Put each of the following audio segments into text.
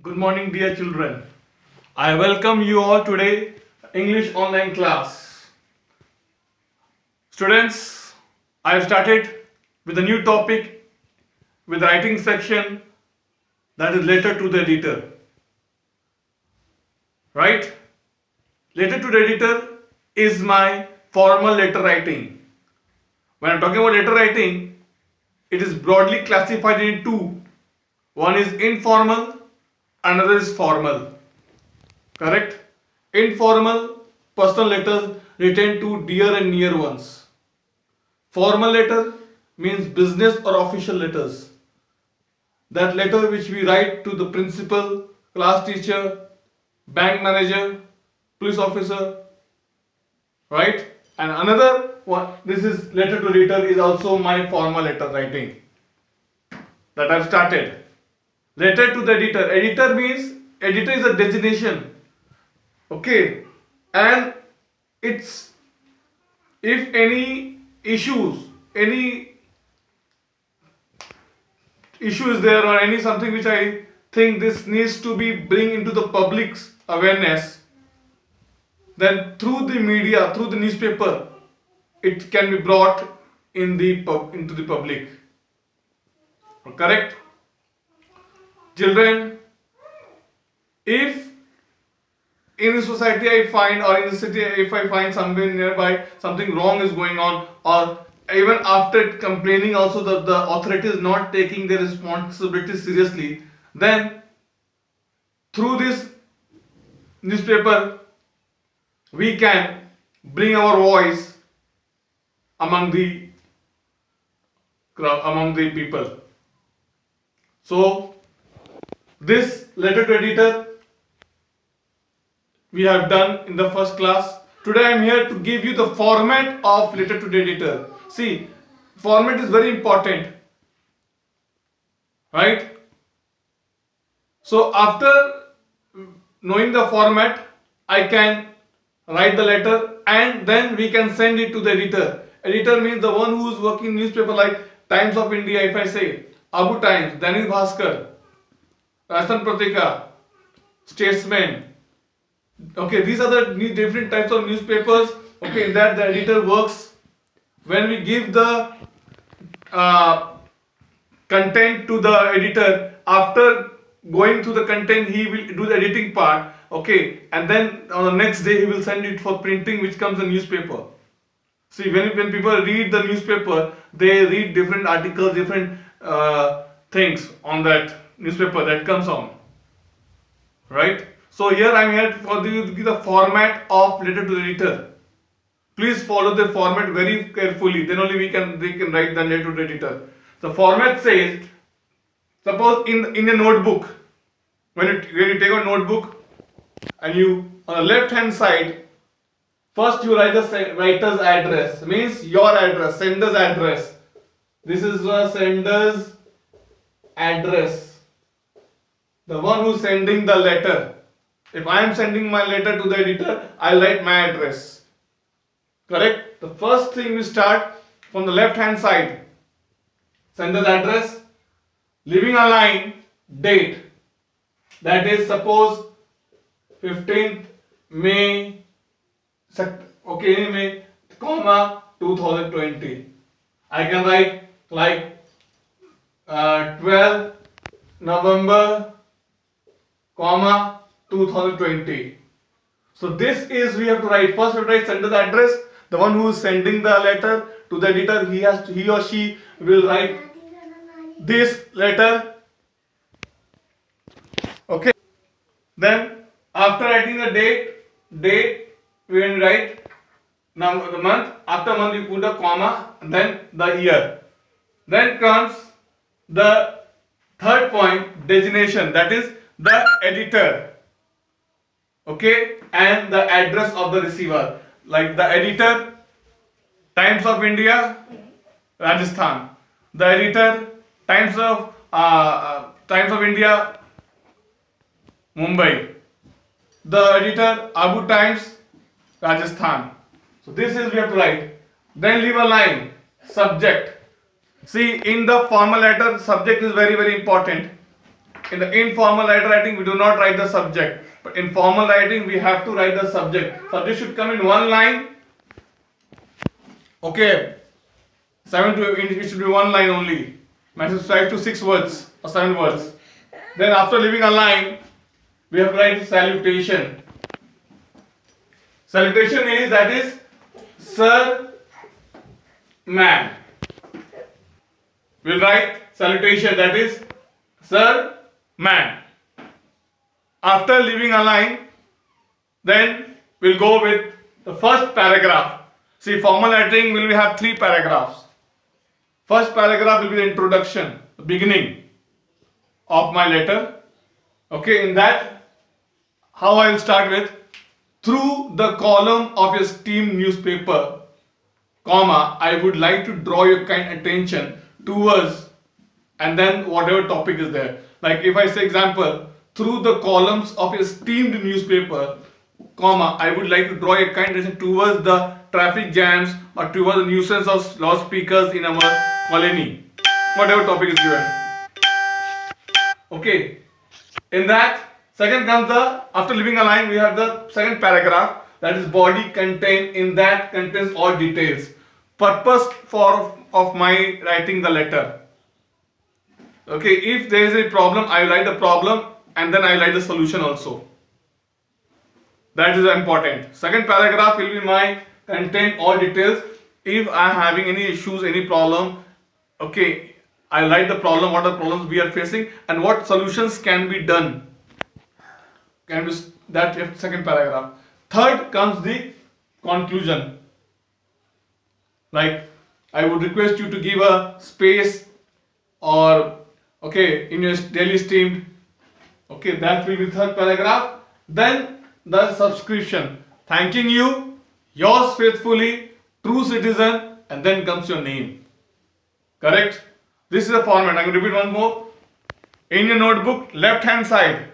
Good morning, dear children. I welcome you all today English online class. Students, I have started with a new topic with writing section that is letter to the editor. Right? Letter to the editor is my formal letter writing. When I'm talking about letter writing, it is broadly classified into two. One is informal, another is formal. Correct? Informal personal letters written to dear and near ones. Formal letter means business or official letters. That letter which we write to the principal, class teacher, bank manager, police officer, right? And another one, this is letter to editor, is also my formal letter writing that I've started. Letter to the editor. Editor means, editor is a designation. Okay, and it's, if any issue is there, or any something which I think this needs to be bring into the public's awareness, then through the media, through the newspaper, it can be brought into the public. Correct? Children, if in the society I find, or in the city if I find somewhere nearby something wrong is going on, or even after complaining also the authority is not taking their responsibility seriously, then through this newspaper we can bring our voice among the people. So this letter to editor we have done in the first class. Today I am here to give you the format of letter to the editor. See, format is very important, right? So after knowing the format, I can write the letter and then we can send it to the editor. Editor means the one who is working in newspaper like Times of India, if I say, Abu Times, Dainik Bhaskar, Rajasthan Patrika, Statesman. Okay, these are the different types of newspapers. Okay, in that the editor works. When we give the content to the editor, after going through the content, he will do the editing part. Okay, and then on the next day he will send it for printing, which comes in newspaper. See, when people read the newspaper, they read different articles, different things on that newspaper that comes on. Right? So here I am here for you to give the format of letter to the editor. Please follow the format very carefully. Then only they can write the letter to the editor. The format says, suppose in a notebook, when you take a notebook and you on the left hand side, first you write the writer's address, means your address, sender's address. This is the sender's address, the one who's sending the letter. If I am sending my letter to the editor, I write my address. Correct? The first thing we start from the left hand side, sender's address, leaving a line, date. That is, suppose 15th May, May, comma 2020. I can write like 12 November, comma 2020. So this is, we have to write, first we have to write sender's address, the one who is sending the letter to the editor, he or she will write this letter. Okay. Then after writing the date we will write now the month, after month you put a comma, and then the year. Then comes the third point, designation, that is the editor. Okay, and the address of the receiver, like the editor, Times of India, Rajasthan. The editor, Times of India, Mumbai. The editor, Abu Times, Rajasthan. So this is we have to write. Then leave a line, subject. See, in the formal letter, subject is very important. in the informal letter writing we do not write the subject, but in formal writing we have to write the subject. Subject should come in one line. Okay, it should be one line only. Maximum 5 to 6 words or 7 words. Then after leaving a line, we have to write salutation. Salutation is Sir, Ma'am. We'll write salutation, that is Sir, Ma'am. After leaving a line, then we'll go with the first paragraph. See, formal lettering will have 3 paragraphs. First paragraph will be the introduction, the beginning of my letter. Okay, in that, how I will start with, through the column of your esteemed newspaper, comma, I would like to draw your kind attention towards, and then whatever topic is there. Like if I say example, through the columns of your esteemed newspaper, comma, I would like to draw your kind attention towards the traffic jams or towards the nuisance of loudspeakers in our colony. Whatever topic is given. Okay. In that, second comes the, after leaving a line, we have the second paragraph, that is body content. In that contains all details. Purpose of my writing the letter. Okay, if there is a problem, I will write the problem and then I will write the solution also. That is important. Second paragraph will be my content, all details. If I am having any issues, any problem, okay, I will write the problem, what are the problems we are facing and what solutions can be done. That second paragraph. Third comes the conclusion. Like, I would request you to give a space or, okay, in your daily stream. Okay, that will be third paragraph. Then the subscription. Thanking you, yours faithfully, true citizen, and then comes your name. Correct? This is the format. I'm going to repeat once more. In your notebook, left hand side,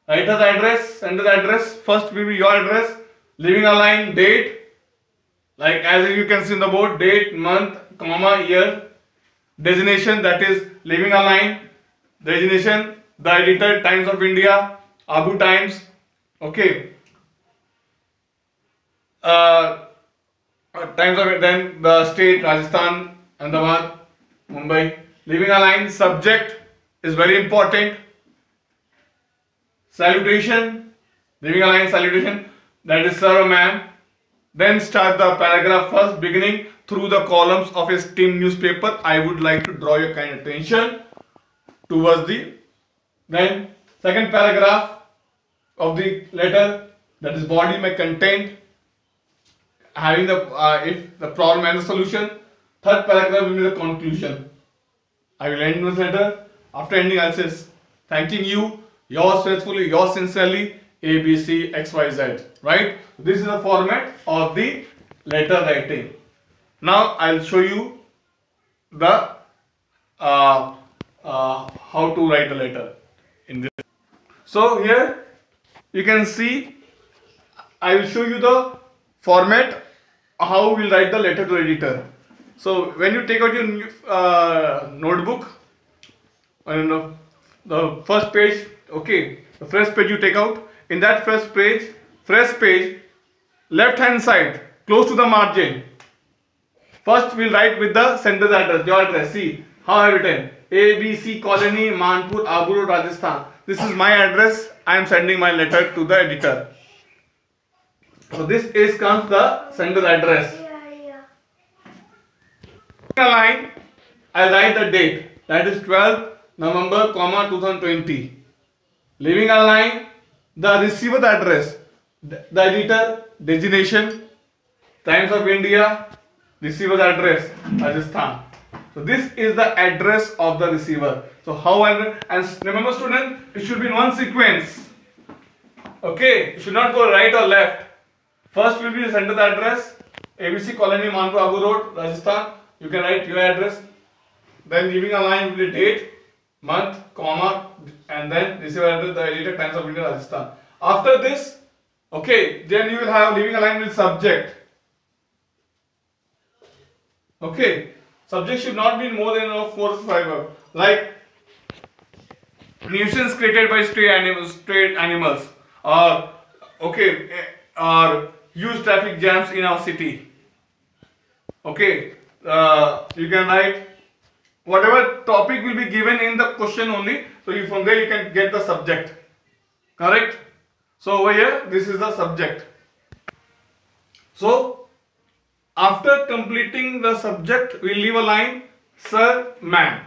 writer's address, sender's address. First will be your address. Leaving a line, date. Like as you can see in the board, date, month, comma, year. Designation, that is leaving a line. Designation, the editor, Times of India, Abu Times. Okay. Times of, then the state, Rajasthan, Ahmedabad, Mumbai. Leaving a line, subject is very important. Salutation, leaving a line, salutation, that is sir or ma'am. Then start the paragraph first, beginning, through the columns of a esteemed newspaper, I would like to draw your kind attention towards the, then second paragraph of the letter, that is body, my content, having the if the problem and the solution. Third paragraph will be the conclusion. I will end this letter. After ending, I'll say thanking you, yours faithfully, yours sincerely, ABC XYZ. Right? This is the format of the letter writing. Now I'll show you the how to write a letter in this. So here you can see, I will show you the format how we'll write the letter to editor. So when you take out your notebook, the first page, okay, the first page you take out. In that first page, left hand side, close to the margin. First we'll write with the sender's address, your address. See how I have written, ABC Colony, Manpur, Abu Road, Rajasthan. This is my address. I am sending my letter to the editor. So this comes the sender's address. In a line, I write the date, that is 12th November, 2020. Leaving a line, the receiver's address, the editor, designation, Times of India, receiver's address, Rajasthan. So this is the address of the receiver. So how and remember student, it should be in one sequence. Okay, it should not go right or left. First will be the sender's address, ABC Colony, Manpur, Abu Road, Rajasthan. You can write your address. Then leaving a line will be date, month, comma, and then receiver address, the editor, Times of India, Rajasthan. After this, okay, then you will have leaving a line with subject. Okay, subject should not be more than 4 to 5 words. Like nuisance created by stray animals, or okay, or huge traffic jams in our city. Okay, you can write whatever topic will be given in the question only. So you, from there you can get the subject. Correct? So over here, this is the subject. So after completing the subject, we leave a line, sir, ma'am.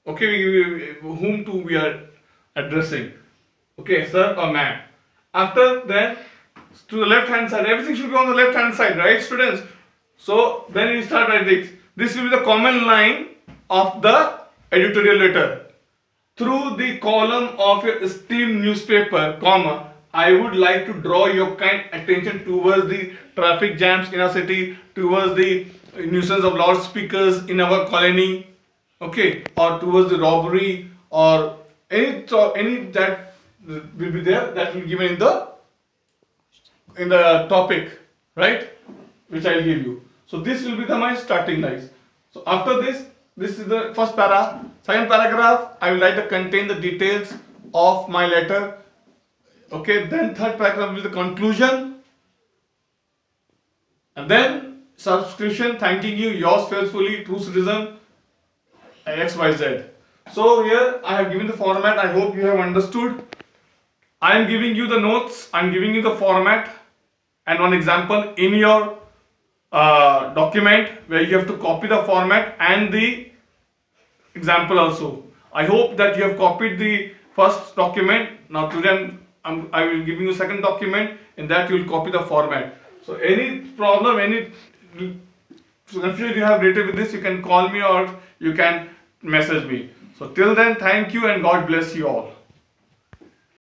Okay, whom to we are addressing. Okay, sir or ma'am. After then, to the left hand side, everything should be on the left hand side, right, students? So then we start like this. This will be the common line of the editorial letter. Through the column of your esteemed newspaper, comma, I would like to draw your kind attention towards the traffic jams in our city, towards the nuisance of loudspeakers in our colony, okay, or towards the robbery, or any that will be there, that will be given in the topic, right, which I will give you. So this will be my starting lines. So after this is the first para. Second paragraph, I will write to contain the details of my letter. Okay, then third paragraph will be the conclusion, and then subscription thanking you, yours faithfully, true citizen, XYZ. So here I have given the format. I hope you have understood. I am giving you the notes, I am giving you the format and one example in your document where you have to copy the format and the example also. I hope that you have copied the first document. Now today I will give you a second document. In that you will copy the format. So any problem, any confusion you have related with this, you can call me or you can message me. So till then, thank you and God bless you all.